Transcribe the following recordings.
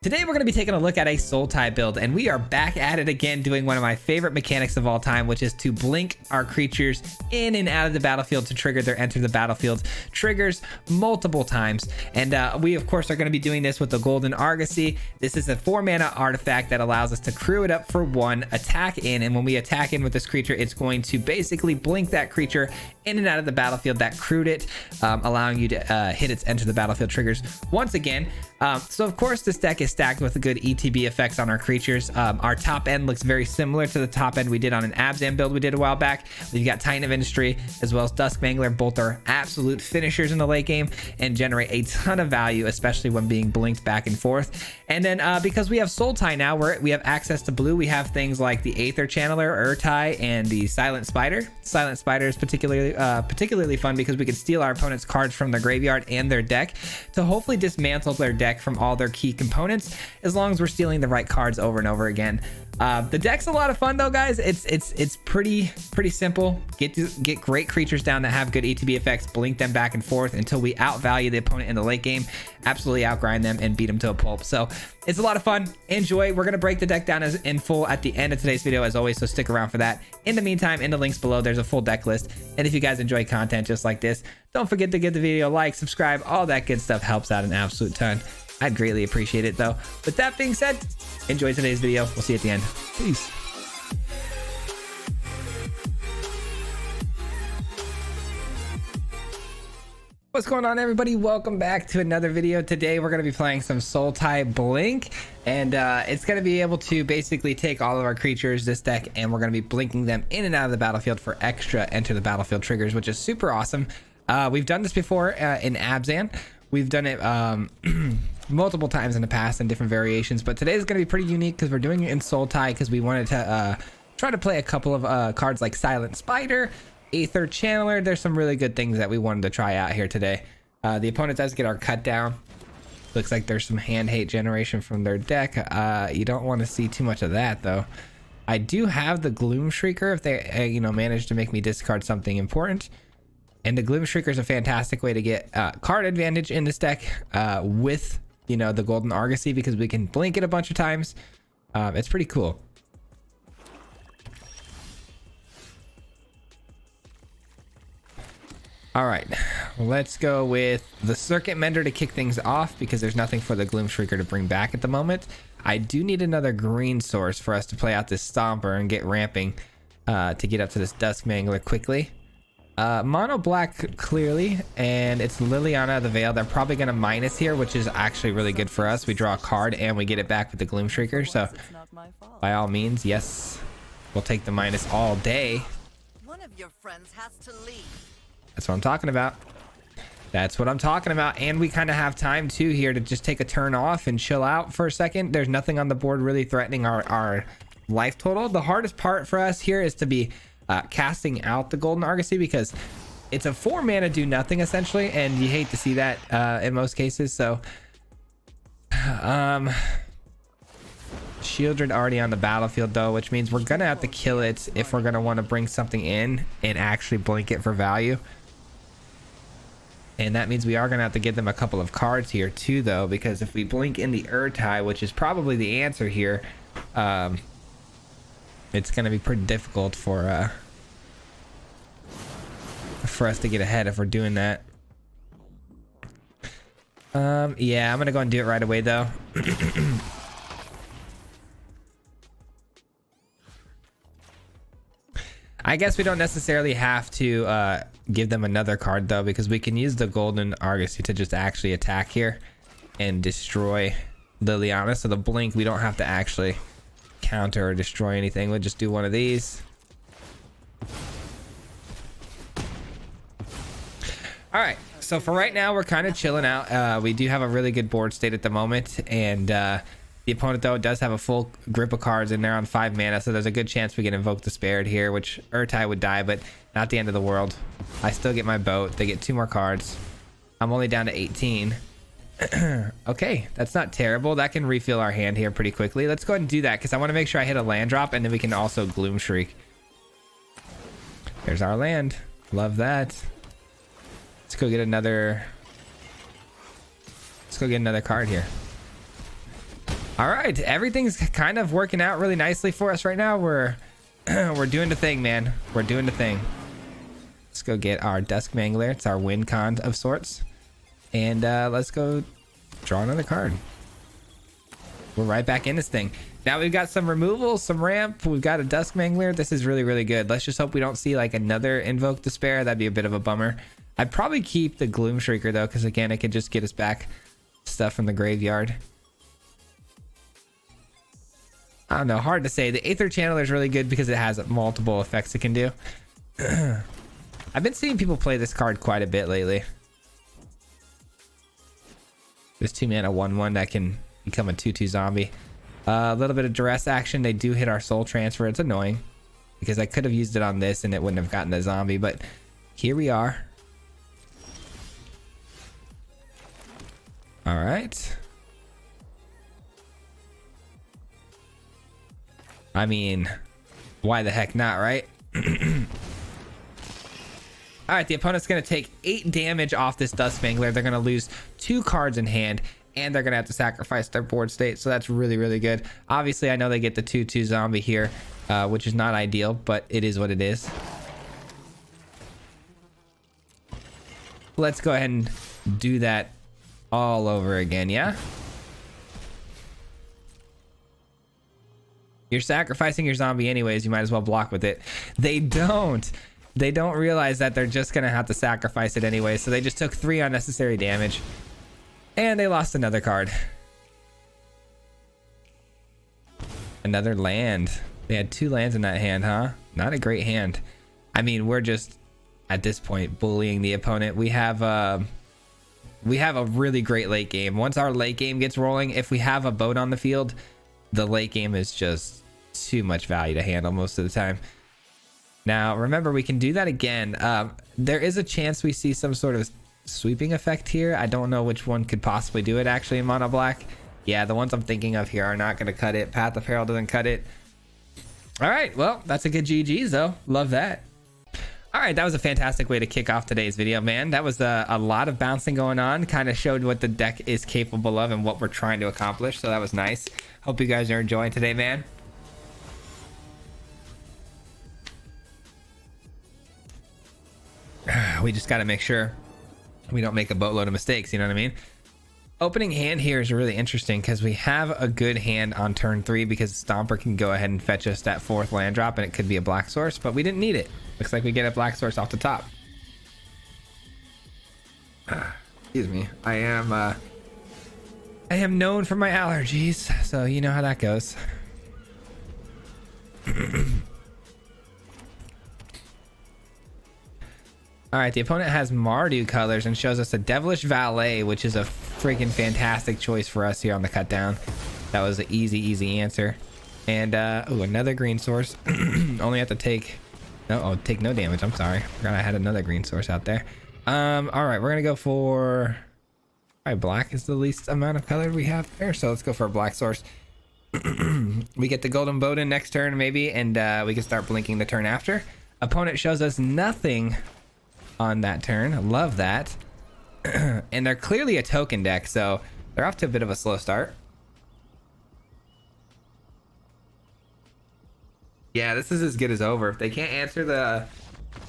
Today we're going to be taking a look at a Sultai build, and we are back at it again doing one of my favorite mechanics of all time, which is to blink our creatures in and out of the battlefield to trigger their enter the battlefield triggers multiple times. And we of course are going to be doing this with the Golden Argosy. This is a 4-mana artifact that allows us to crew it up for 1 attack in, and when we attack in with this creature, it's going to basically blink that creature in and out of the battlefield that crewed it, allowing you to hit its enter the battlefield triggers once again. So of course this deck is stacked with good ETB effects on our creatures. Our top end looks very similar to the top end we did on an Abzan build we did a while back. We've got Titan of Industry as well as Duskmangler. Both are absolute finishers in the late game and generate a ton of value, especially when being blinked back and forth. And then because we have Sultai now, we have access to blue, we have things like the Aether Channeler, Urtai, and the Silent Spider. Silent Spider is particularly fun because we can steal our opponent's cards from their graveyard and their deck to hopefully dismantle their deck from all their key components, as long as we're stealing the right cards over and over again. The deck's a lot of fun though, guys. It's pretty simple. Get great creatures down that have good ETB effects, blink them back and forth until we outvalue the opponent in the late game, absolutely outgrind them and beat them to a pulp. So it's a lot of fun. Enjoy. We're gonna break the deck down in full at the end of today's video as always, so stick around for that. In the meantime, in the links below, there's a full deck list, and if you guys enjoy content just like this, don't forget to give the video a like, subscribe, all that good stuff helps out an absolute ton. I'd greatly appreciate it though. With that being said, enjoy today's video. We'll see you at the end. Peace. What's going on, everybody? Welcome back to another video. Today we're going to be playing some Sultai Blink, and it's going to be able to basically take all of our creatures, this deck, and we're going to be blinking them in and out of the battlefield for extra enter the battlefield triggers, which is super awesome. We've done this before in Abzan. We've done it multiple times in the past in different variations, but today is going to be pretty unique because we're doing it in Sultai because we wanted to try to play a couple of cards like Silent Spider, Aether Channeler. There's some really good things that we wanted to try out here today. The opponent does get our cut down. Looks like there's some hand hate generation from their deck. You don't want to see too much of that though. I do have the Gloom Shrieker if they manage to make me discard something important. And the Gloom Shrieker is a fantastic way to get card advantage in this deck with, the Golden Argosy, because we can blink it a bunch of times. It's pretty cool. All right, let's go with the Circuit Mender to kick things off because there's nothing for the Gloom Shrieker to bring back at the moment. I do need another green source for us to play out this Stomper and get ramping to get up to this Duskmangler quickly. Mono black clearly, and it's Liliana of the Veil. They're probably going to minus here, which is actually really good for us. We draw a card and we get it back with the Gloom Shrieker, so by all means, yes, we'll take the minus all day. One of your friends has to leave. That's what I'm talking about. That's what I'm talking about. And we kind of have time too here to just take a turn off and chill out for a second. There's nothing on the board really threatening our life total. The hardest part for us here is to be casting out the Golden Argosy because it's a 4-mana do nothing essentially, and you hate to see that in most cases. So Shieldred already on the battlefield though, which means we're gonna have to kill it if we're gonna want to bring something in and actually blink it for value. And that means we are gonna have to give them a couple of cards here too though, because if we blink in the Urtai, which is probably the answer here, it's gonna be pretty difficult for us to get ahead if we're doing that. Yeah, I'm gonna go and do it right away though. I guess we don't necessarily have to give them another card though, because we can use the Golden Argosy to just actually attack here and destroy Liliana. So the blink, we don't have to actually counter or destroy anything. We'll just do one of these. All right, so for right now we're kind of chilling out. We do have a really good board state at the moment, and the opponent though does have a full grip of cards in there on 5 mana, so there's a good chance we can invoke the Spared here, which Urtai would die, but not the end of the world. I still get my boat. They get 2 more cards. I'm only down to 18. Okay, that's not terrible. That can refill our hand here pretty quickly. Let's go ahead and do that because I want to make sure I hit a land drop, and then we can also Gloom Shriek. There's our land. Love that. Let's go get another card here. All right, everything's kind of working out really nicely for us right now. We're we're doing the thing, man. We're doing the thing. Let's go get our Dusk Mangler. It's our win con of sorts. And let's go draw another card. We're right back in this thing. Now we've got some removal, some ramp. We've got a Dusk Mangler. This is really, really good. Let's just hope we don't see like another Invoke Despair. That'd be a bit of a bummer. I'd probably keep the Gloom Shrieker though, because again, it could just get us back stuff from the graveyard. I don't know, hard to say. The Aether Channeler is really good because it has multiple effects it can do. I've been seeing people play this card quite a bit lately. This 2-mana 1/1 that can become a 2/2 zombie. A little bit of duress action. They do hit our soul transfer. It's annoying because I could have used it on this and it wouldn't have gotten a zombie, but here we are. All right. I mean, why the heck not, right? All right, the opponent's going to take 8 damage off this Dusk Mangler. They're going to lose 2 cards in hand, and they're going to have to sacrifice their board state. So that's really, really good. Obviously, I know they get the 2/2 zombie here, which is not ideal, but it is what it is. Let's go ahead and do that all over again, yeah? You're sacrificing your zombie anyways. You might as well block with it. They don't realize that they're just gonna have to sacrifice it anyway, so they just took 3 unnecessary damage and they lost another card. Another land. They had 2 lands in that hand, huh? Not a great hand. I mean, we're just at this point bullying the opponent. We have a really great late game. Once our late game gets rolling, if we have a boat on the field, the late game is just too much value to handle most of the time. Now, remember, we can do that again. There is a chance we see some sort of sweeping effect here. I don't know which one could possibly do it actually in mono black. Yeah, the ones I'm thinking of here are not going to cut it. Path of Peril doesn't cut it. All right, well, that's a good GG's though. Love that. All right, that was a fantastic way to kick off today's video, man. That was a lot of bouncing going on. Kind of showed what the deck is capable of and what we're trying to accomplish. So that was nice. Hope you guys are enjoying today, man. We just got to make sure we don't make a boatload of mistakes. You know what I mean? Opening hand here is really interesting because we have a good hand on turn 3 because Stomper can go ahead and fetch us that 4th land drop and it could be a black source, but we didn't need it. Looks like we get a black source off the top. Excuse me. I am known for my allergies, so you know how that goes. All right, the opponent has Mardu colors and shows us a Devilish Valet, which is a freaking fantastic choice for us here on the cut down. That was an easy answer. And oh, another green source. Only have to take take no damage. I'm sorry, forgot I had another green source out there. All right, we're gonna go for, all right, black is the least amount of color we have there, so let's go for a black source. We get the Golden Bowden next turn maybe, and we can start blinking the turn after. Opponent shows us nothing on that turn. I love that. And they're clearly a token deck, so they're off to a bit of a slow start. Yeah, this is as good as over. If they can't answer the,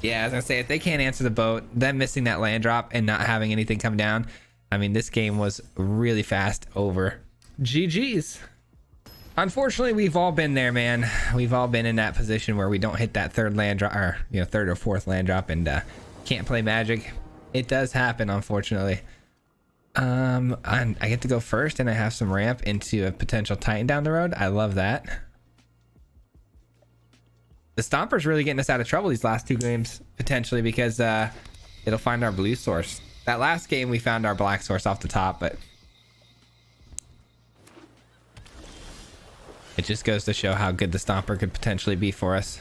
yeah, I was gonna say, if they can't answer the boat, them missing that land drop and not having anything come down, I mean, this game was really fast over. GG's. Unfortunately, we've all been there, man. We've all been in that position where we don't hit that 3rd land drop, or you know, 3rd or 4th land drop, and can't play Magic. It does happen, unfortunately. I get to go first, and I have some ramp into a potential Titan down the road. I love that. The Stomper's really getting us out of trouble these last 2 games, potentially, because it'll find our blue source. That last game, we found our black source off the top, but it just goes to show how good the Stomper could potentially be for us.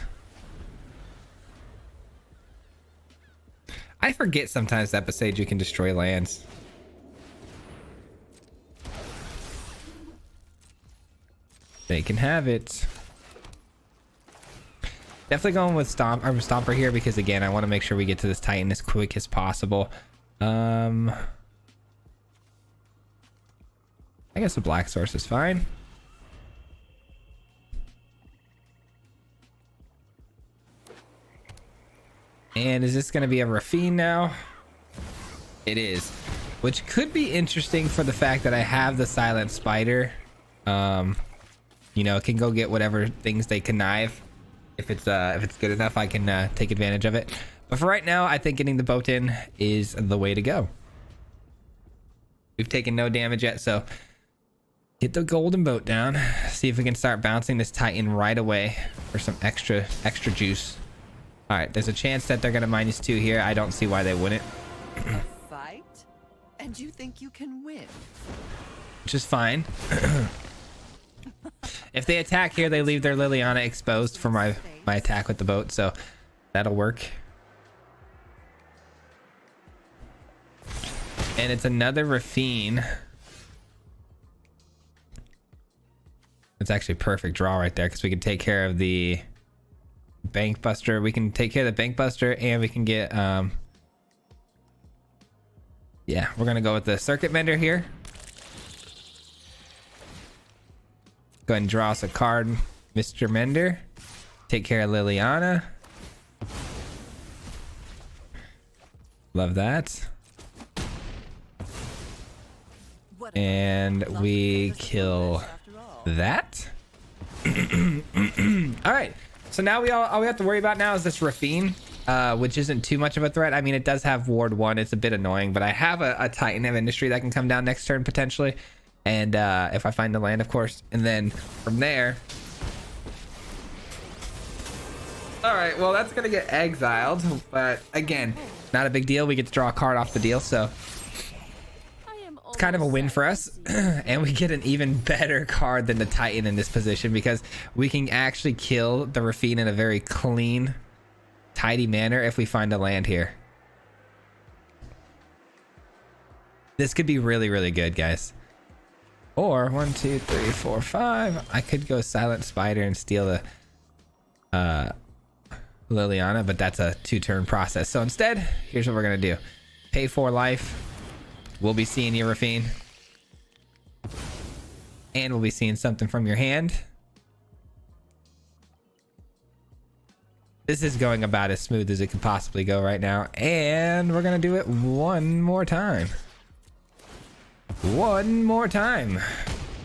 I forget sometimes that Episage you can destroy lands. They can have it. Definitely going with Stomper here because, again, I want to make sure we get to this Titan as quick as possible. I guess a black source is fine. And is this going to be a Rafine now? It is, which could be interesting for the fact that I have the Silent Spider. You know, it can go get whatever things they connive. If it's good enough, I can take advantage of it. But for right now, I think getting the boat in is the way to go. We've taken no damage yet, so get the golden boat down. See if we can start bouncing this Titan right away for some extra juice. All right, there's a chance that they're gonna -2 here. I don't see why they wouldn't. A fight? And you think you can win? Which is fine. If they attack here, they leave their Liliana exposed for my attack with the boat, so that'll work. And it's another Rafine. It's actually a perfect draw right there because we can take care of the Bank Buster. We can take care of the Bank Buster and we can get yeah, we're gonna go with the Circuit Mender here. Go ahead and draw us a card, Mr. Mender. Take care of Liliana. Love that. And we kill that. All right, so now all we have to worry about now is this Rafine, which isn't too much of a threat. I mean, it does have ward 1. It's a bit annoying, but I have a Titan of Industry that can come down next turn potentially, and if I find the land, of course. And then from there, all right, well, that's gonna get exiled, but again, not a big deal. We get to draw a card off the deal, so it's kind of a win for us. And we get an even better card than the Titan in this position because we can actually kill the Rafine in a very clean, tidy manner if we find a land here. This could be really, really good, guys. Or 1, 2, 3, 4, 5. I could go Silent Spider and steal the Liliana, but that's a 2-turn process. So instead, here's what we're gonna do. Pay 4 life. We'll be seeing you, Rafine. And we'll be seeing something from your hand. This is going about as smooth as it could possibly go right now. And we're gonna do it one more time. One more time.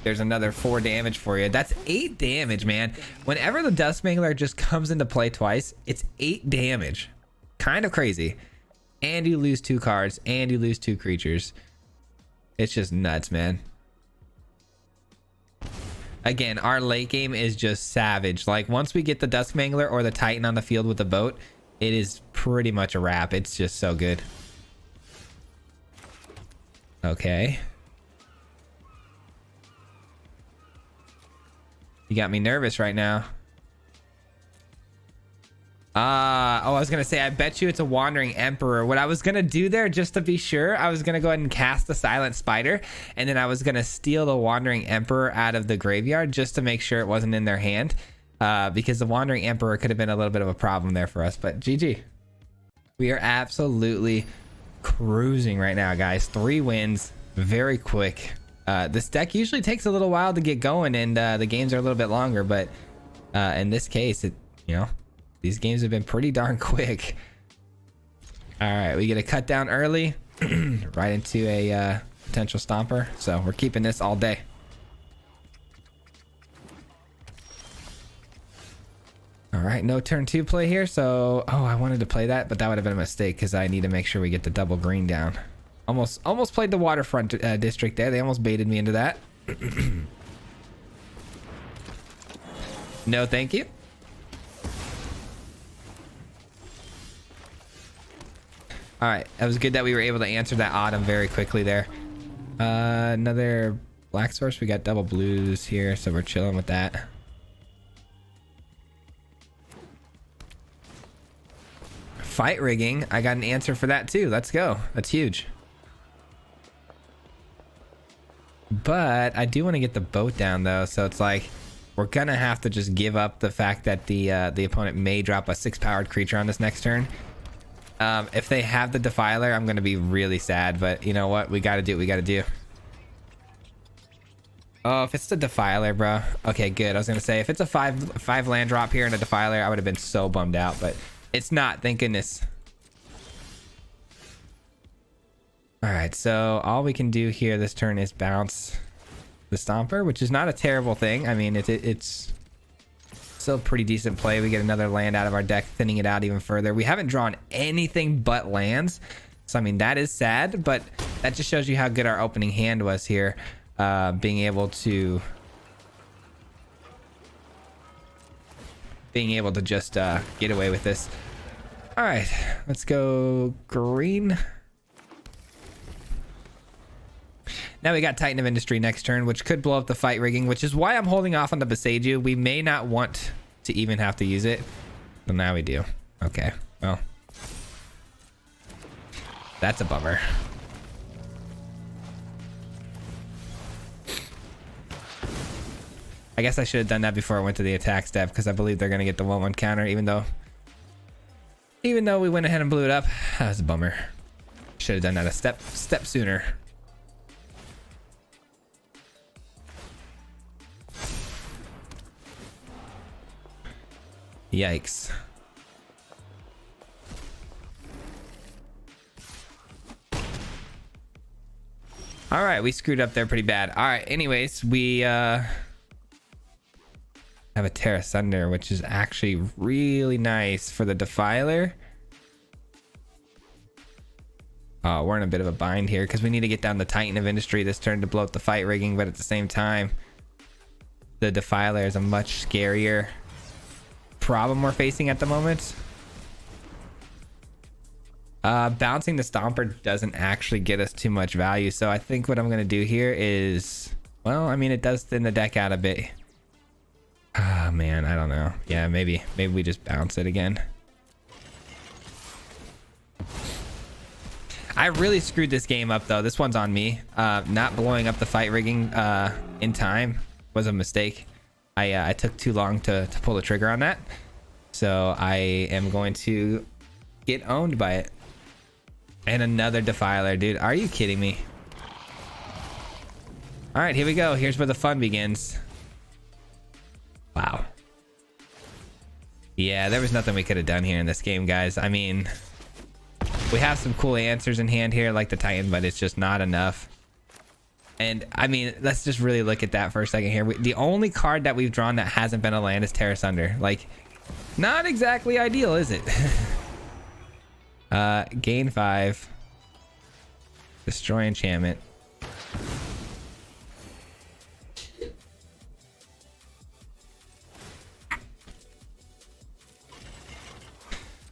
There's another 4 damage for you. That's 8 damage, man. Whenever the Dust Mangler just comes into play twice, it's 8 damage. Kind of crazy. And you lose 2 cards, and you lose 2 creatures. It's just nuts, man. Again, our late game is just savage. Like, once we get the Dusk Mangler or the Titan on the field with the boat, it is pretty much a wrap. It's just so good. Okay. You got me nervous right now. Oh, I was gonna say, I bet you it's a Wandering Emperor. What I was gonna do there, just to be sure, I was gonna go ahead and cast the Silent Spider, and then I was gonna steal the Wandering Emperor out of the graveyard just to make sure it wasn't in their hand, because the Wandering Emperor could have been a little bit of a problem there for us. But GG, we are absolutely cruising right now, guys. 3 wins, very quick. This deck usually takes a little while to get going, and the games are a little bit longer, but in this case, these games have been pretty darn quick. All right, we get a cut down early, right into a potential stomper. So we're keeping this all day. All right, no turn 2 play here. So, oh, I wanted to play that, but that would have been a mistake because I need to make sure we get the double green down. Almost played the waterfront district there. They almost baited me into that. No, thank you. All right, that was good that we were able to answer that Autumn very quickly there. Another black source. We got double blues here, so we're chilling with that. Fight rigging. I got an answer for that too. Let's go. That's huge. But I do want to get the boat down though, so it's like we're gonna have to just give up the fact that the opponent may drop a 6-powered creature on this next turn. If they have the Defiler, I'm gonna be really sad, but you know what? We gotta do what we gotta do. Oh, if it's the Defiler, bro. Okay, good. I was gonna say, if it's a 5 land drop here and a Defiler, I would have been so bummed out, but it's not, thank goodness. All right, so all we can do here this turn is bounce the Stomper, which is not a terrible thing. I mean, it's still a pretty decent play. We get another land out of our deck, thinning it out even further. We haven't drawn anything but lands, so I mean, that is sad, but that just shows you how good our opening hand was here. Being able to just get away with this. All right, let's go green. Now we got Titan of Industry next turn, which could blow up the fight rigging, which is why I'm holding off on the Beseiju. We may not want to even have to use it. Well, now we do. Okay, well, that's a bummer. I guess I should have done that before I went to the attack step, because I believe they're going to get the 1/1 counter, even though we went ahead and blew it up. That was a bummer. Should have done that a step sooner. Yikes. All right, we screwed up there pretty bad. All right, anyways, we have a Terra Sunder, which is actually really nice for the Defiler. Oh, we're in a bit of a bind here because we need to get down the Titan of Industry this turn to blow up the fight rigging, but at the same time, the Defiler is a much scarier problem we're facing at the moment. Bouncing the Stomper doesn't actually get us too much value, so I think what I'm going to do here is, well, I mean, it does thin the deck out a bit. Ah, man, I don't know. Yeah, maybe we just bounce it again. I really screwed this game up, though. This one's on me. Not blowing up the fight rigging in time was a mistake. I took too long to pull the trigger on that, so I am going to get owned by it. And another Defiler, dude. Are you kidding me? All right, here we go. Here's where the fun begins. Wow. Yeah, there was nothing we could have done here in this game, guys. I mean, we have some cool answers in hand here, like the Titan, but it's just not enough. And I mean, let's just really look at that for a second here. The only card that we've drawn that hasn't been a land is Terra Sunder. Like, not exactly ideal, is it? Gain 5. Destroy enchantment.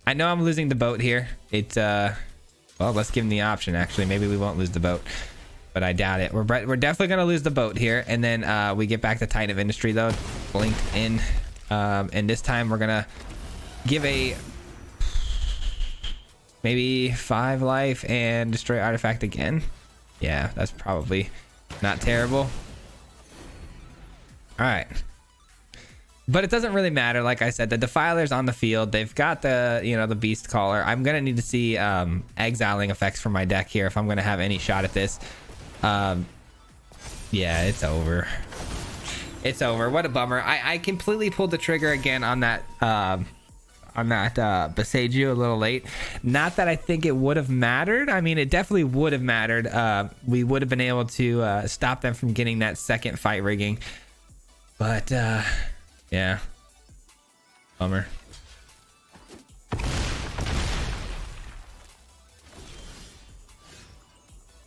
I know I'm losing the boat here. It's well, let's give him the option. Actually, maybe we won't lose the boat, but I doubt it. We're definitely gonna lose the boat here, and then we get back to Titan of Industry though, blinked in, and this time we're gonna give a maybe 5 life and destroy artifact again. Yeah, that's probably not terrible. All right. But it doesn't really matter. Like I said, the Defiler's on the field. They've got the, you know, the Beast Caller. I'm going to need to see exiling effects from my deck here if I'm going to have any shot at this. Yeah, it's over. It's over. What a bummer. I completely pulled the trigger again on that Beseiju a little late. Not that I think it would have mattered. I mean, it definitely would have mattered. We would have been able to stop them from getting that second fight rigging. But yeah, bummer.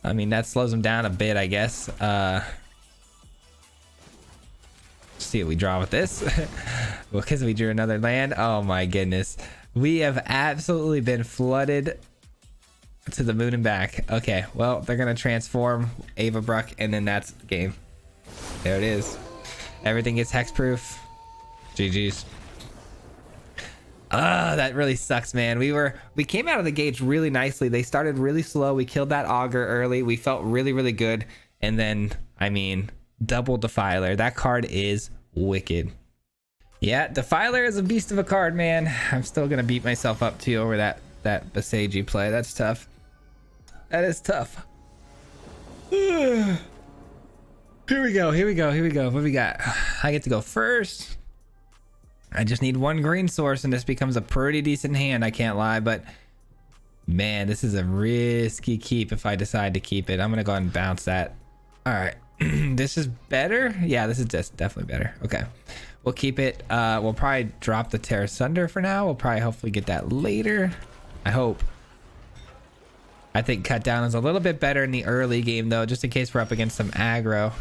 I mean, that slows them down a bit, I guess. Let's see what we draw with this. Well, because we drew another land. Oh my goodness, we have absolutely been flooded to the moon and back. Okay, well, they're gonna transform Ava Bruck, and then that's the game. There it is. Everything gets hexproof. GG's. That really sucks, man. We came out of the gates really nicely. They started really slow. We killed that augur early. We felt really good, and then, I mean, double Defiler. That card is wicked. Yeah, Defiler is a beast of a card, man. I'm still gonna beat myself up too over that Beseiju play. That's tough. That is tough. Here we go. What do we got? I get to go first. I just need one green source and this becomes a pretty decent hand, I can't lie, but Man, this is a risky keep if I decide to keep it. I'm gonna go ahead and bounce that. All right. This is better. Yeah, this is just definitely better. Okay, we'll keep it. We'll probably drop the Terra Sunder for now. We'll probably hopefully get that later. I hope. I think cut down is a little bit better in the early game though, just in case we're up against some aggro.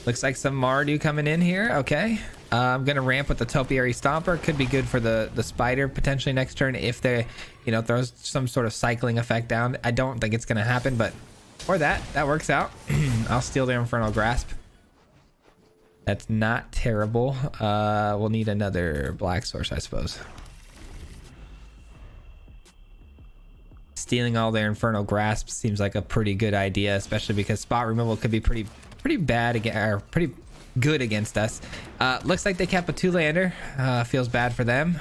Looks like some Mardu coming in here. Okay. I'm going to ramp with the Topiary Stomper. Could be good for the spider potentially next turn if they, you know, throws some sort of cycling effect down. I don't think it's going to happen, but for that works out. I'll steal their Infernal Grasp. That's not terrible. We'll need another black source, I suppose. Stealing all their Infernal Grasps seems like a pretty good idea, especially because spot removal could be pretty bad again, or pretty good against us. Looks like they kept a 2-lander. Feels bad for them.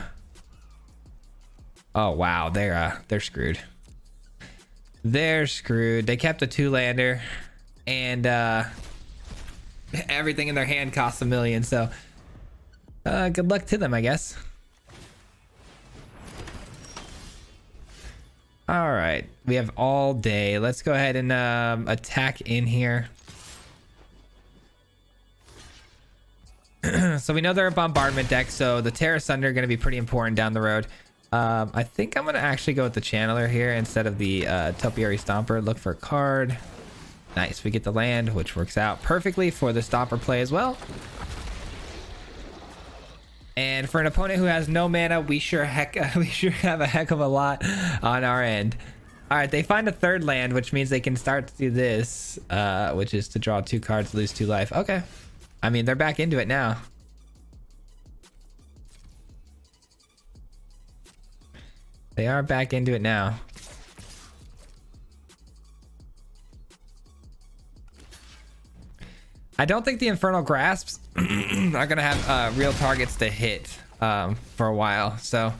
Oh wow, they're screwed. They're screwed. They kept a 2-lander, and everything in their hand costs $1 million. So good luck to them, I guess. All right, we have all day. Let's go ahead and attack in here. So we know they're a bombardment deck, so the Terra Sunder are going to be pretty important down the road. I think I'm going to actually go with the Channeler here instead of the Topiary Stomper. Look for a card. Nice, we get the land, which works out perfectly for the Stomper play as well. And for an opponent who has no mana, we sure have a heck of a lot on our end. All right, they find a 3rd land, which means they can start to do this, which is to draw 2 cards, lose 2 life. Okay. I mean, they're back into it now. They are back into it now. I don't think the Infernal Grasps are going to have real targets to hit for a while. So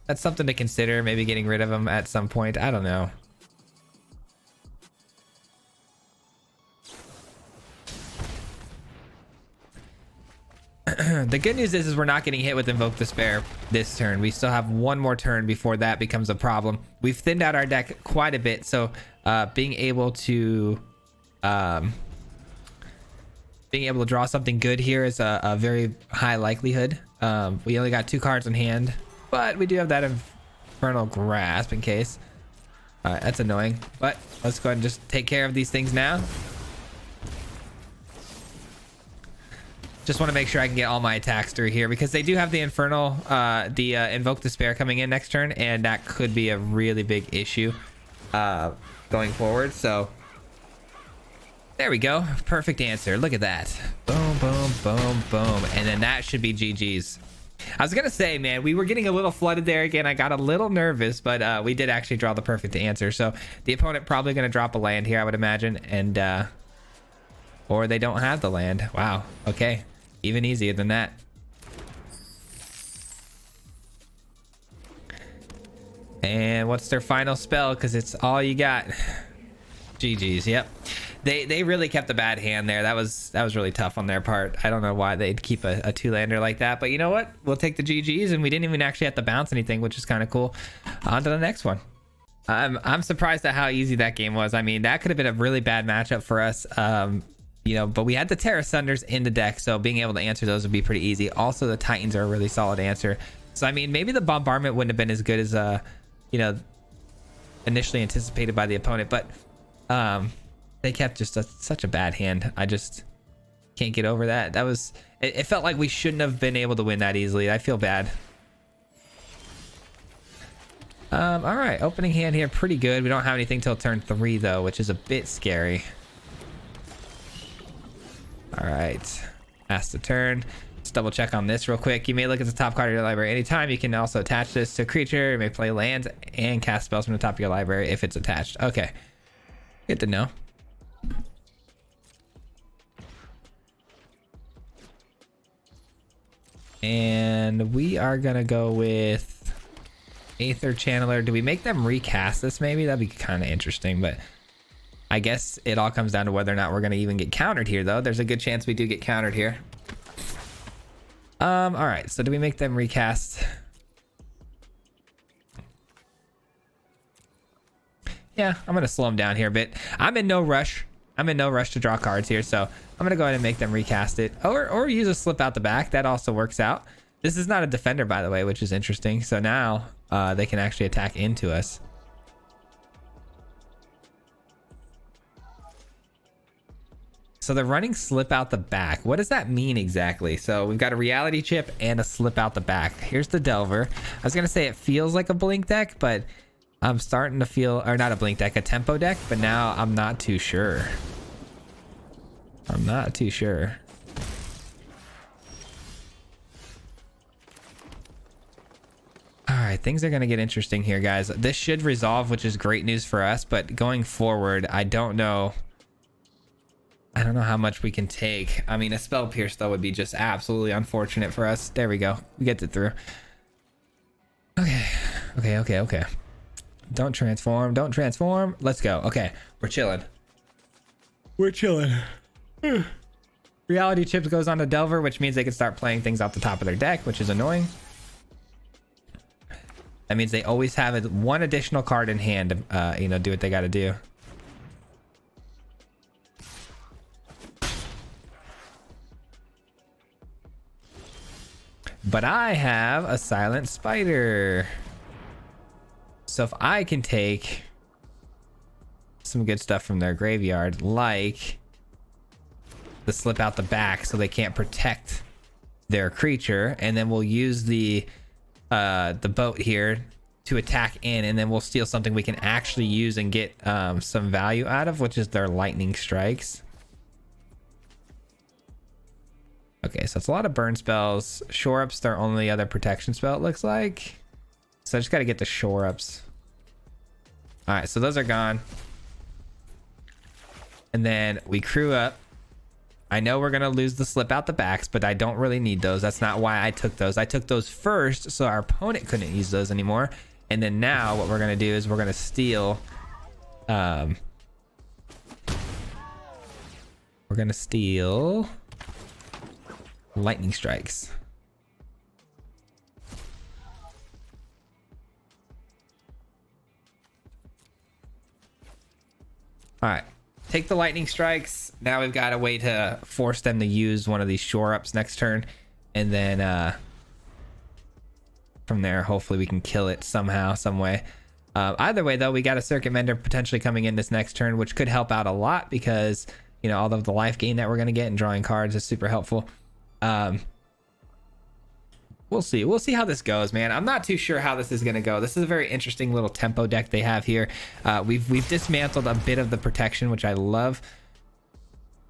that's something to consider. Maybe getting rid of them at some point. I don't know. The good news is we're not getting hit with Invoke Despair this turn. We still have one more turn before that becomes a problem. We've thinned out our deck quite a bit, so being able to draw something good here is a very high likelihood. We only got 2 cards in hand, but we do have that Infernal Grasp in case. All right, that's annoying, but let's go ahead and just take care of these things now. Just want to make sure I can get all my attacks through here because they do have the Infernal, Invoke Despair coming in next turn, and that could be a really big issue going forward. So there we go. Perfect answer. Look at that. Boom, boom, boom, boom. And then that should be GG's. I was going to say, man, we were getting a little flooded there again. I got a little nervous, but we did actually draw the perfect answer. So the opponent probably going to drop a land here, I would imagine. And, or they don't have the land. Wow. Okay. Even easier than that. And what's their final spell? Because it's all you got. GG's. Yep. They really kept a bad hand there. That was really tough on their part. I don't know why they'd keep a 2-lander like that, but you know what? We'll take the GG's, and we didn't even actually have to bounce anything, which is kind of cool. On to the next one. I'm surprised at how easy that game was. I mean, that could have been a really bad matchup for us. You know, but we had the Terra Sunders in the deck, so being able to answer those would be pretty easy. Also, the Titans are a really solid answer. So I mean, maybe the bombardment wouldn't have been as good as you know, initially anticipated by the opponent, but they kept just such a bad hand. I just can't get over that. That was it felt like we shouldn't have been able to win that easily. I feel bad. All right, opening hand here, pretty good. We don't have anything till turn 3 though, which is a bit scary. All right, pass the turn. Let's double check on this real quick. You may look at the top card of your library anytime. You can also attach this to a creature. You may play lands and cast spells from the top of your library if it's attached. Okay, good to know. And we are gonna go with Aether Channeler. Do we make them recast this? Maybe that'd be kind of interesting, but I guess it all comes down to whether or not we're going to even get countered here, though. There's a good chance we do get countered here. All right, so do we make them recast? Yeah, I'm gonna slow them down here a bit. I'm in no rush to draw cards here, so I'm gonna go ahead and make them recast it, or use a slip out the back. That also works out. This is not a defender, by the way, which is interesting. So now they can actually attack into us. So they're running slip out the back. What does that mean exactly? So we've got a reality chip and a slip out the back. Here's the Delver. I was gonna say it feels like a blink deck, but I'm starting to feel, or not a blink deck, a tempo deck, but now I'm not too sure. I'm not too sure. All right, things are going to get interesting here, guys. This should resolve, which is great news for us, but going forward, I don't know how much we can take. I mean, a spell pierce though would be just absolutely unfortunate for us. There we go. We get it through. Okay. Don't transform. Let's go. Okay, we're chilling. Reality chips goes on to Delver, which means they can start playing things off the top of their deck, which is annoying. That means they always have one additional card in hand to do what they got to do. But I have a silent spider. So if I can take some good stuff from their graveyard, like the slip out the back so they can't protect their creature, and then we'll use the boat here to attack in, and then we'll steal something we can actually use and get some value out of, which is their lightning strikes. Okay, so it's a lot of burn spells. Shore up's their only other protection spell, it looks like. So I just got to get the shore ups. All right, so those are gone. And then we crew up. I know we're going to lose the slip out the backs, but I don't really need those. That's not why I took those. I took those first so our opponent couldn't use those anymore. And then now what we're going to do is we're going to steal... we're going to steal... lightning strikes. All right, take the lightning strikes. Now we've got a way to force them to use one of these shore ups next turn, and then from there hopefully we can kill it somehow, some way. Either way though, we got a circuit mender potentially coming in this next turn, which could help out a lot because all of the life gain that we're going to get and drawing cards is super helpful. We'll see how this goes, man. I'm not too sure how this is going to go. This is a very interesting little tempo deck they have here. We've dismantled a bit of the protection, which I love.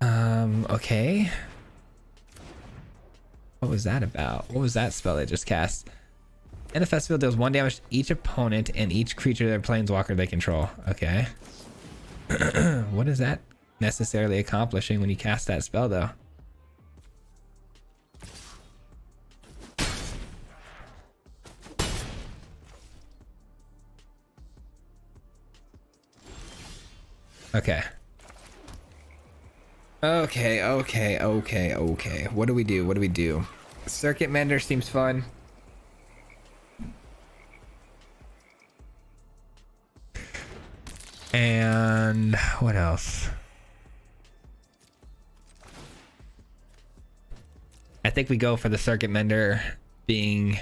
Okay, what was that about? What was that spell they just cast? Manifest field deals 1 damage to each opponent and each creature their planeswalker they control. Okay. What is that necessarily accomplishing when you cast that spell though? Okay. What do we do? Circuit mender seems fun. And what else? I think we go for the circuit mender being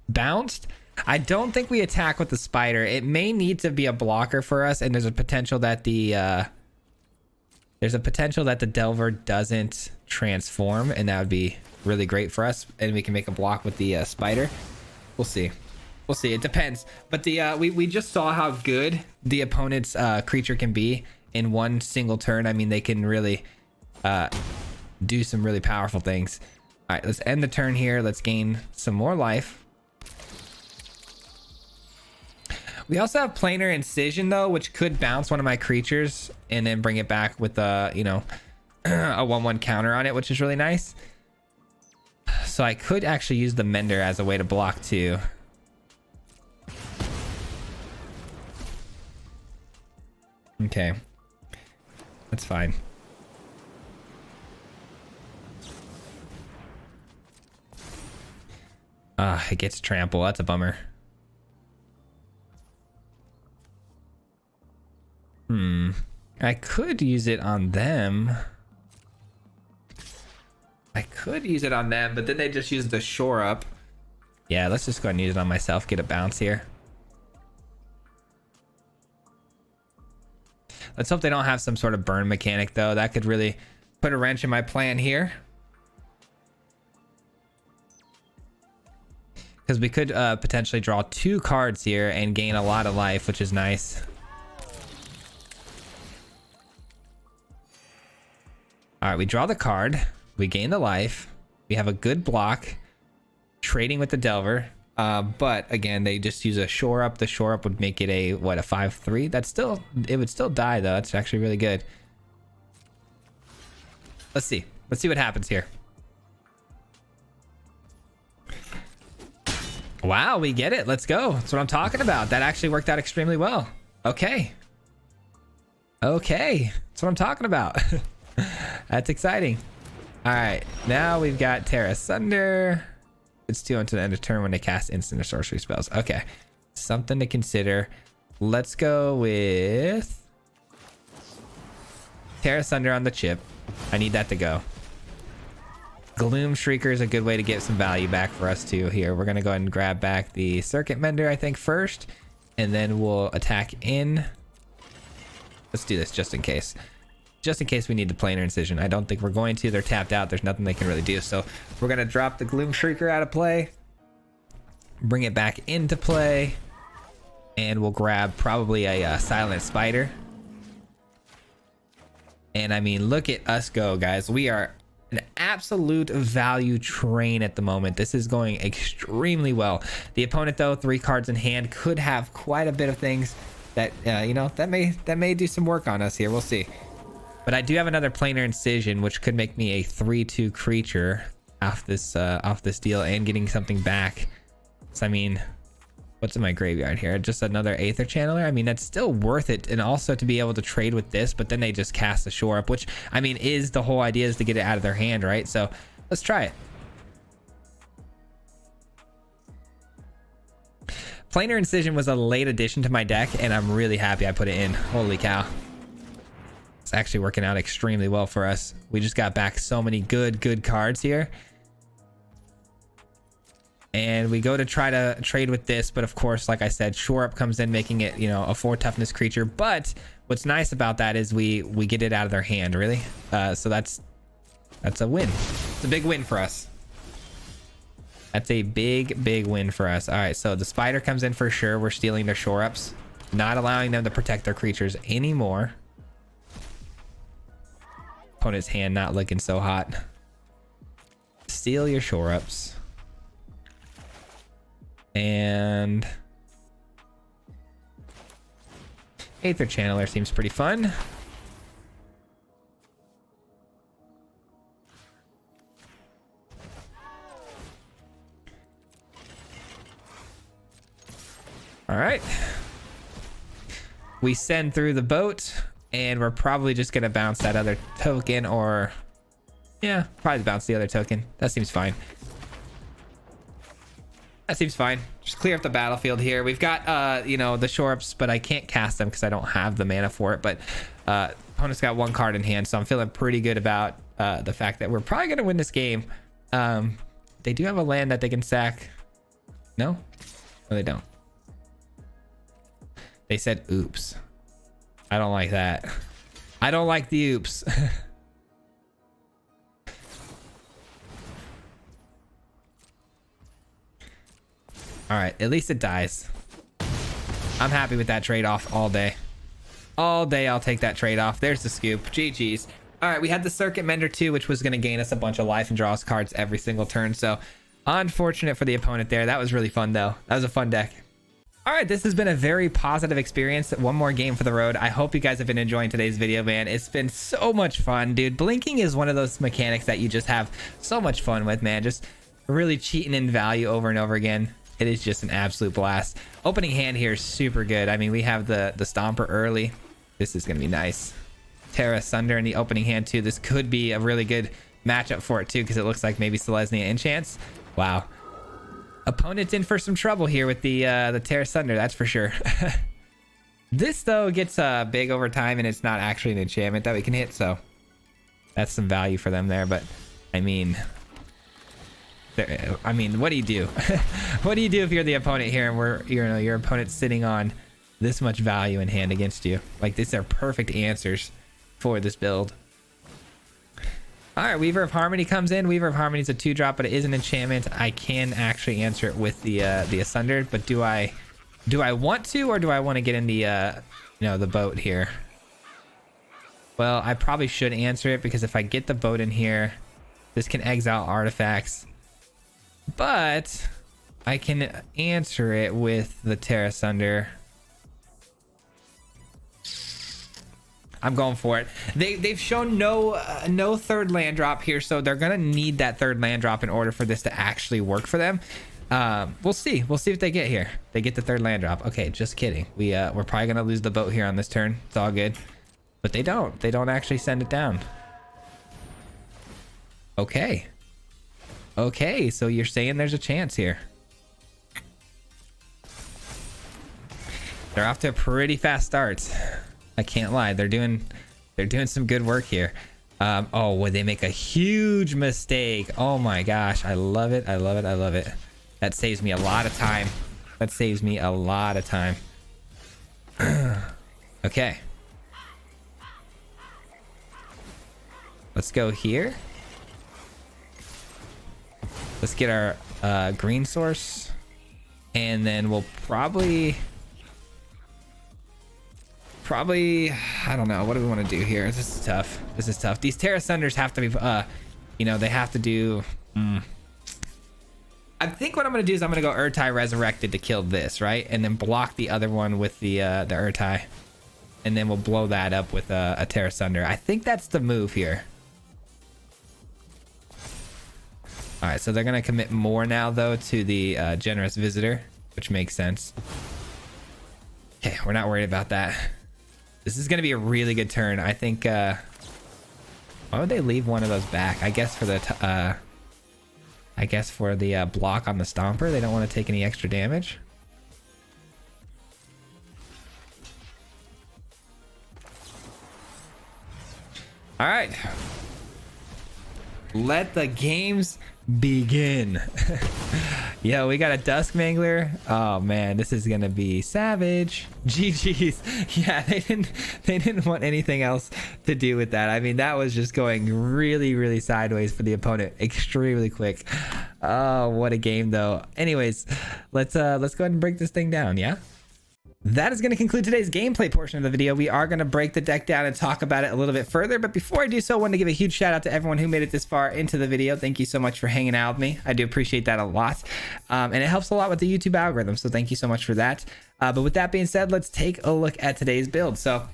bounced. I don't think we attack with the spider. It may need to be a blocker for us, and there's a potential that the Delver doesn't transform, and that would be really great for us, and we can make a block with the spider. We'll see. It depends. But we just saw how good the opponent's creature can be in one single turn. I mean, they can really do some really powerful things. All right, let's end the turn here. Let's gain some more life. We also have planar incision though, which could bounce one of my creatures and then bring it back with a, a 1/1 counter on it, which is really nice. So I could actually use the mender as a way to block too. Okay, that's fine. Ah, it gets trample. That's a bummer. I could use it on them. I could use it on them, but then they just use the shore up. Yeah, let's just go ahead and use it on myself. Get a bounce here. Let's hope they don't have some sort of burn mechanic, though. That could really put a wrench in my plan here. Because we could potentially draw 2 cards here and gain a lot of life, which is nice. All right, we draw the card. We gain the life. We have a good block. Trading with the Delver. But again, they just use a shore up. The shore up would make it a, what, a 5/3? That's still, it would still die though. That's actually really good. Let's see. Let's see what happens here. Wow, we get it. Let's go. That's what I'm talking about. That actually worked out extremely well. Okay. Okay. That's what I'm talking about. That's exciting. All right. Now we've got Terra Sunder. It's 2 until the end of turn when they cast instant or sorcery spells. Okay. Something to consider. Let's go with Terra Sunder on the chip. I need that to go. Gloom Shrieker is a good way to get some value back for us too here. We're going to go ahead and grab back the Circuit Mender, I think, first. And then we'll attack in. Let's do this just in case. Just in case we need the Planar Incision. I don't think we're going to. They're tapped out. There's nothing they can really do. So we're going to drop the Gloom Shrieker out of play. Bring it back into play. And we'll grab probably a Silent Spider. And I mean, look at us go, guys. We are an absolute value train at the moment. This is going extremely well. The opponent, though, 3 cards in hand, could have quite a bit of things that, you know, that may do some work on us here. We'll see. But I do have another Planar Incision, which could make me a 3/2 creature off this deal and getting something back. So I mean, what's in my graveyard here? Just another Aether Channeler? I mean, that's still worth it. And also to be able to trade with this, but then they just cast the shore up, which I mean is the whole idea, is to get it out of their hand, right? So let's try it. Planar Incision was a late addition to my deck, and I'm really happy I put it in. Holy cow. It's actually working out extremely well for us. We just got back so many good cards here. And we go to try to trade with this, but of course, like I said, shore up comes in, making it, you know, a 4 toughness creature. But what's nice about that is we get it out of their hand, really. So that's a win. It's a big win for us. That's a big win for us. All right, so the Spider comes in for sure. We're stealing their shore ups, not allowing them to protect their creatures anymore. Opponent's hand not looking so hot. Steal your shore ups. And Aether Channeler seems pretty fun. All right. We send through the boat, and we're probably just going to bounce that other token, or yeah, probably bounce the other token. That seems fine. That seems fine. Just clear up the battlefield here. We've got, you know, the shore ups, but I can't cast them because I don't have the mana for it. But opponent's got 1 card in hand, so I'm feeling pretty good about the fact that we're probably going to win this game. They do have a land that they can sack. No? No, they don't. They said oops. I don't like that. I don't like the oops. All right, at least it dies. I'm happy with that trade-off all day. All day I'll take that trade-off. There's the scoop. GG's. All right, we had the Circuit Mender too, which was going to gain us a bunch of life and draw us cards every single turn. So unfortunate for the opponent there. That was really fun though. That was a fun deck. All right, this has been a very positive experience. One more game for the road. I hope you guys have been enjoying today's video, man. It's been so much fun, dude. Blinking is one of those mechanics that you just have so much fun with, man. Just really cheating in value over and over again. It is just an absolute blast. Opening hand here is super good. I mean, we have the Stomper early. This is going to be nice. Terra Sunder in the opening hand too. This could be a really good matchup for it too, because it looks like maybe Selesnya enchants. Wow. Opponent's in for some trouble here with the Terra Thunder, that's for sure. This though gets big over time, and it's not actually an enchantment that we can hit, so that's some value for them there. But I mean, what do you do? What do you do if you're the opponent here and your opponent's sitting on this much value in hand against you? Like, these are perfect answers for this build. All right, Weaver of Harmony comes in. Weaver of Harmony is a 2-drop, but it is an enchantment. I can actually answer it with the Asunder, but do I want to, or do I want to get in the the boat here? Well, I probably should answer it, because if I get the boat in here, this can exile artifacts. But I can answer it with the Terra Thunder. I'm going for it. They've shown no third land drop here, so they're gonna need that third land drop in order for this to actually work for them. We'll see if they get here. They get the third land drop. Okay, just kidding. We're probably gonna lose the boat here on this turn. It's all good. But they don't actually send it down. Okay, so you're saying there's a chance here. They're off to a pretty fast start. I can't lie. They're doing some good work here. Oh, would they make a huge mistake? Oh my gosh, I love it. That saves me a lot of time. Okay, let's go here. Let's get our green source, and then we'll probably I don't know, what do we want to do here? This is tough. These Terra Thunders have to be they have to do I think what I'm gonna do is I'm gonna go Urtai Resurrected to kill this, right? And then block the other one with the Urtai, and then we'll blow that up with a Terra Thunder. I think that's the move here. All right, so they're gonna commit more now though to the Generous Visitor, which makes sense. Okay, we're not worried about that. This is gonna be a really good turn. I think. Why would they leave one of those back? I guess for the block on the Stomper. They don't want to take any extra damage. All right, let the games begin. Yo, we got a Dusk Mangler. Oh man, this is gonna be savage. GG's. Yeah, they didn't want anything else to do with that. I mean, that was just going really sideways for the opponent extremely quick. Oh, what a game though. Anyways, let's go ahead and break this thing down. Yeah, that is going to conclude today's gameplay portion of the video. We are going to break the deck down and talk about it a little bit further. But before I do so, I want to give a huge shout out to everyone who made it this far into the video. Thank you so much for hanging out with me. I do appreciate that a lot. And it helps a lot with the YouTube algorithm. So thank you so much for that. But with that being said, let's take a look at today's build. So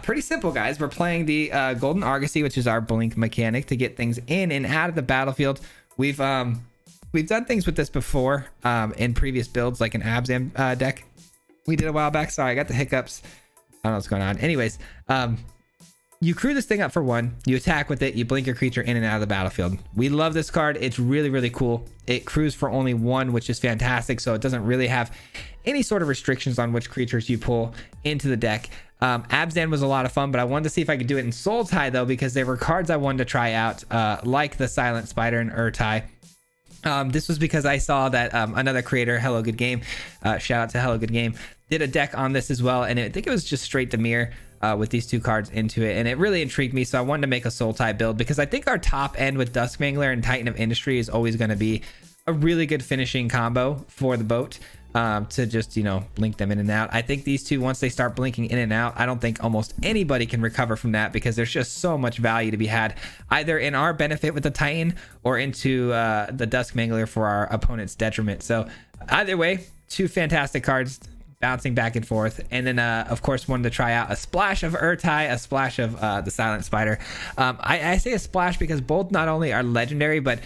pretty simple, guys. We're playing the Golden Argosy, which is our blink mechanic to get things in and out of the battlefield. We've done things with this before in previous builds, like an Abzan deck we did a while back. Sorry, I got the hiccups. I don't know what's going on. Anyways, you crew this thing up for 1, you attack with it, you blink your creature in and out of the battlefield. We love this card. It's really cool. It crews for only 1, which is fantastic, so it doesn't really have any sort of restrictions on which creatures you pull into the deck. Abzan was a lot of fun, but I wanted to see if I could do it in Sultai though, because there were cards I wanted to try out, like the Silent Spider and Urtai. This was because I saw that another creator, Hello Good Game, shout out to Hello Good Game, did a deck on this as well, and I think it was just straight Dimir with these 2 cards into it, and it really intrigued me, so I wanted to make a Sultai build, because I think our top end with Dusk Mangler and Titan of Industry is always going to be a really good finishing combo for the boat, to just blink them in and out. I think these 2, once they start blinking in and out, I don't think almost anybody can recover from that, because there's just so much value to be had either in our benefit with the Titan or into the Dusk Mangler for our opponent's detriment. So either way, 2 fantastic cards bouncing back and forth. And then of course wanted to try out a splash of Urtai, a splash of the Silent Spider. I say a splash because both not only are legendary, but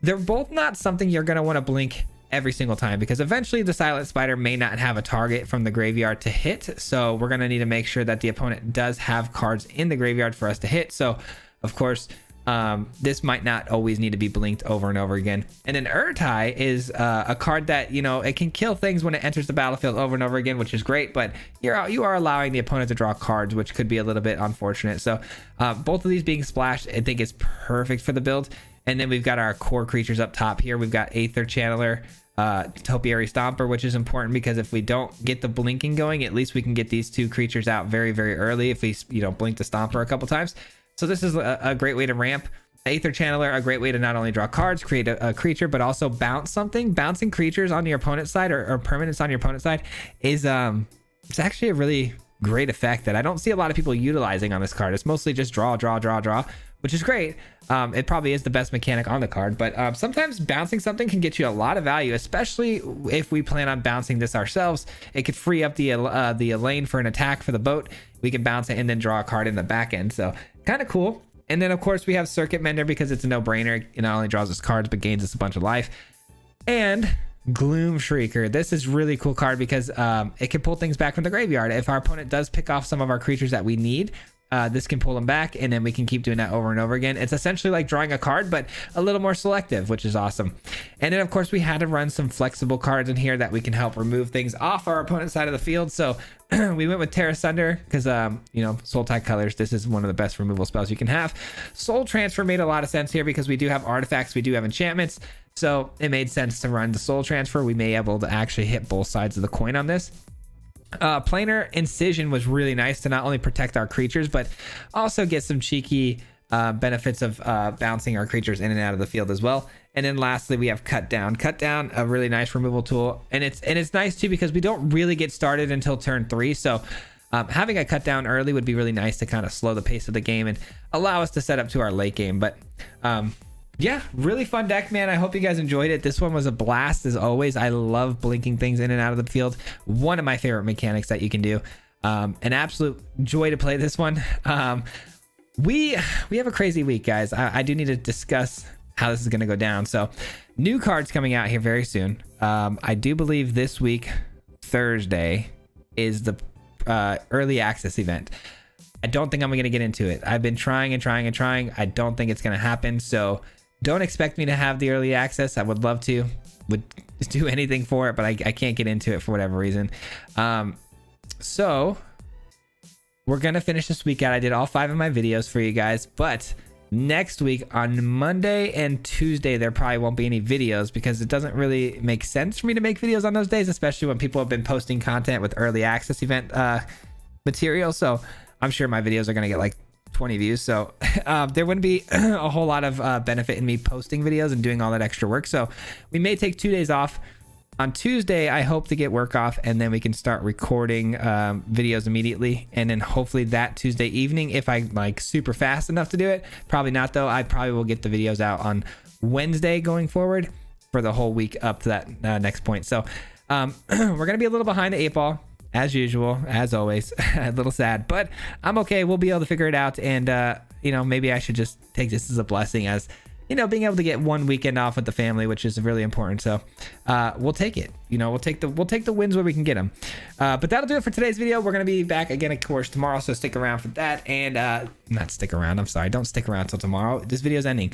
they're both not something you're going to want to blink every single time, because eventually the Silent Spider may not have a target from the graveyard to hit, so we're going to need to make sure that the opponent does have cards in the graveyard for us to hit. So of course this might not always need to be blinked over and over again. And then Urtai is a card that, you know, it can kill things when it enters the battlefield over and over again, which is great, but you are allowing the opponent to draw cards, which could be a little bit unfortunate. So both of these being splashed, I think is perfect for the build. And then we've got our core creatures up top here. We've got Aether Channeler, Topiary Stomper, which is important because if we don't get the blinking going, at least we can get these two creatures out very, very early if we, you know, blink the Stomper a couple times. So this is a great way to ramp. Aether Channeler, a great way to not only draw cards, create a creature, but also bounce something. Bouncing creatures on your opponent's side or permanents on your opponent's side is it's actually a really great effect that I don't see a lot of people utilizing on this card. It's mostly just draw, which is great. It probably is the best mechanic on the card, but sometimes bouncing something can get you a lot of value, especially if we plan on bouncing this ourselves. It could free up the lane for an attack for the boat. We can bounce it and then draw a card in the back end. So kind of cool. And then of course we have Circuit Mender because it's a no-brainer. It not only draws us cards, but gains us a bunch of life. And Gloom Shrieker. This is really cool card because it can pull things back from the graveyard. If our opponent does pick off some of our creatures that we need, this can pull them back, and then we can keep doing that over and over again. It's essentially like drawing a card, but a little more selective, which is awesome. And then of course we had to run some flexible cards in here that we can help remove things off our opponent's side of the field. So we went with Terra Sunder because you know, Sultai colors, this is one of the best removal spells you can have. Soul Transfer made a lot of sense here because we do have artifacts, we do have enchantments, so it made sense to run the Soul Transfer. We may be able to actually hit both sides of the coin on this. Planar Incision was really nice to not only protect our creatures, but also get some cheeky benefits of bouncing our creatures in and out of the field as well. And then lastly, we have Cut Down. Cut Down, a really nice removal tool, and it's nice too because we don't really get started until turn 3. So having a Cut Down early would be really nice to kind of slow the pace of the game and allow us to set up to our late game. But yeah, really fun deck, man. I hope you guys enjoyed it. This one was a blast as always. I love blinking things in and out of the field. One of my favorite mechanics that you can do. An absolute joy to play this one. We have a crazy week, guys. I do need to discuss how this is going to go down. So new cards coming out here very soon. I do believe this week, Thursday, is the early access event. I don't think I'm going to get into it. I've been trying. I don't think it's going to happen. So don't expect me to have the early access. I would love to, would do anything for it, but I can't get into it for whatever reason. So we're going to finish this week out. I did all 5 of my videos for you guys, but next week on Monday and Tuesday, there probably won't be any videos because it doesn't really make sense for me to make videos on those days, especially when people have been posting content with early access event material. So I'm sure my videos are going to get like 20 views. So there wouldn't be a whole lot of benefit in me posting videos and doing all that extra work. So we may take 2 days off. On Tuesday, I hope to get work off and then we can start recording videos immediately. And then hopefully that Tuesday evening, if I like super fast enough to do it, probably not though, I probably will get the videos out on Wednesday going forward for the whole week up to that next point. So we're going to be a little behind the 8 ball. As usual, as always, a little sad, but I'm okay. We'll be able to figure it out. And, you know, maybe I should just take this as a blessing as, you know, being able to get one weekend off with the family, which is really important. So we'll take it. You know, we'll take the wins where we can get them. But that'll do it for today's video. We're going to be back again, of course, tomorrow. So stick around for that. And not stick around. I'm sorry. Don't stick around till tomorrow. This video's ending.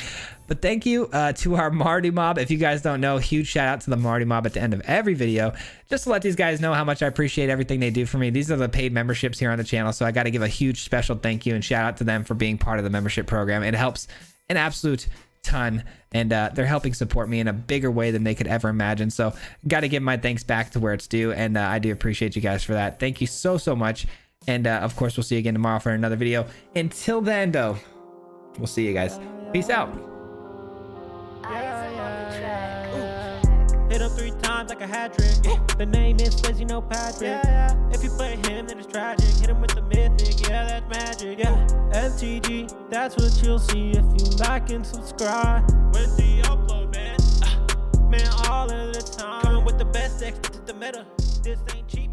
But thank you to our Marty Mob. If you guys don't know, huge shout out to the Marty Mob at the end of every video, just to let these guys know how much I appreciate everything they do for me. These are the paid memberships here on the channel. So I got to give a huge special thank you and shout out to them for being part of the membership program. It helps an absolute ton, and they're helping support me in a bigger way than they could ever imagine. So got to give my thanks back to where it's due, and I do appreciate you guys for that. Thank you so much, and of course we'll see you again tomorrow for another video. Until then though, we'll see you guys. Peace out. Hit him 3 times like a hat trick. The name is Swayze, no Patrick. If you play him, then it's tragic. Hit him with the mythic, yeah, that's magic. MTG, that's what you'll see if you like and subscribe. With the upload, man, man, all of the time. Coming with the best decks, this is the meta. This ain't cheap.